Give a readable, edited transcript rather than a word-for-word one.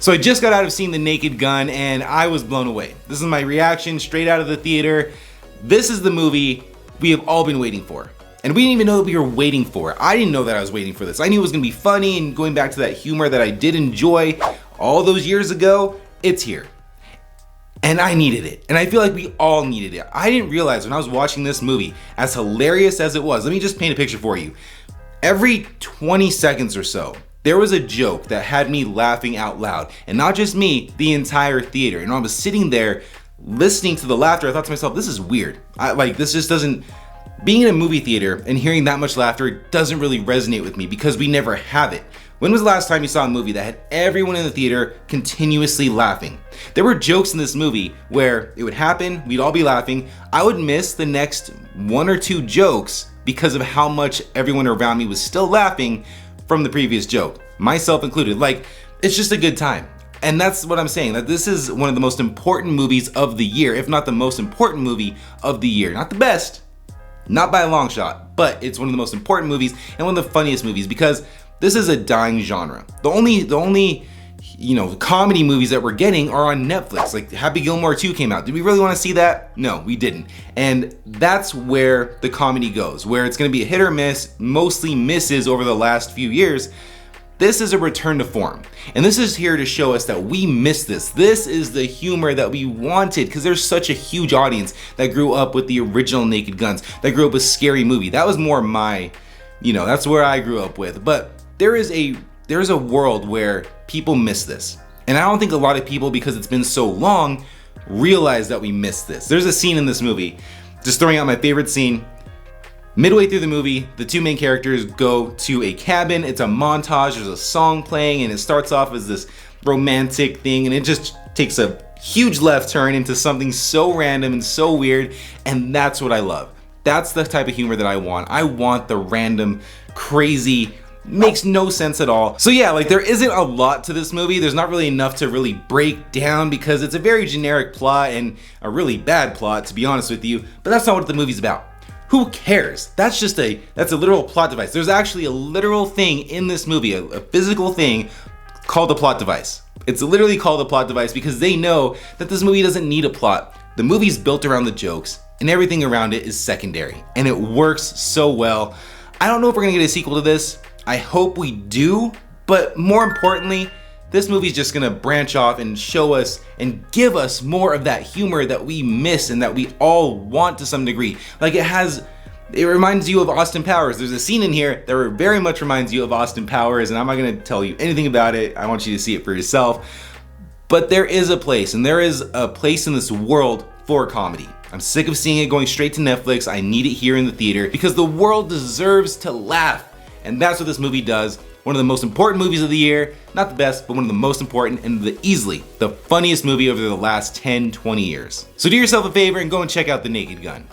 So I just got out of seeing The Naked Gun and I was blown away. This is my reaction straight out of the theater. This is the movie we have all been waiting for. And we didn't even know that we were waiting for it. I didn't know that I was waiting for this. I knew it was gonna be funny and going back to that humor that I did enjoy all those years ago, it's here. And I needed it. And I feel like we all needed it. I didn't realize when I was watching this movie, as hilarious as it was, let me just paint a picture for you. Every 20 seconds or so, there was a joke that had me laughing out loud. And not just me, the entire theater. And when I was sitting there listening to the laughter, I thought to myself, this is weird. This just doesn't, being in a movie theater and hearing that much laughter doesn't really resonate with me because we never have it. When was the last time you saw a movie that had everyone in the theater continuously laughing? There were jokes in this movie where it would happen, we'd all be laughing, I would miss the next one or two jokes because of how much everyone around me was still laughing from the previous joke, myself included. Like, it's just a good time. And that's what I'm saying, that this is one of the most important movies of the year, if not the most important movie of the year. Not the best, not by a long shot, but it's one of the most important movies and one of the funniest movies because this is a dying genre. The only comedy movies that we're getting are on Netflix. Like Happy Gilmore 2 came out. Did we really want to see that? No, we didn't. And that's where the comedy goes, where it's gonna be a hit or miss, mostly misses over the last few years. This is a return to form. And this is here to show us that we missed this. This is the humor that we wanted because there's such a huge audience that grew up with the original Naked Guns, that grew up with Scary Movie. That was more my, that's where I grew up with. But there is a world where people miss this. And I don't think a lot of people, because it's been so long, realize that we missed this. There's a scene in this movie, just throwing out my favorite scene. Midway through the movie, the two main characters go to a cabin. It's a montage, there's a song playing, and it starts off as this romantic thing, and it just takes a huge left turn into something so random and so weird, and that's what I love. That's the type of humor that I want. I want the random, crazy, makes no sense at all. So yeah, there isn't a lot to this movie. There's not really enough to really break down because it's a very generic plot and a really bad plot, to be honest with you, but that's not what the movie's about. Who cares? That's a literal plot device. There's actually a literal thing in this movie, a physical thing called a plot device. It's literally called a plot device because they know that this movie doesn't need a plot. The movie's built around the jokes and everything around it is secondary and it works so well. I don't know if we're gonna get a sequel to this. I hope we do, but more importantly, this movie's just gonna branch off and show us and give us more of that humor that we miss and that we all want to some degree. It reminds you of Austin Powers. There's a scene in here that very much reminds you of Austin Powers, and I'm not gonna tell you anything about it. I want you to see it for yourself. But there is a place, and there is a place in this world for comedy. I'm sick of seeing it going straight to Netflix. I need it here in the theater because the world deserves to laugh. And that's what this movie does. One of the most important movies of the year, not the best, but one of the most important and easily the funniest movie over the last 10, 20 years. So do yourself a favor and go and check out The Naked Gun.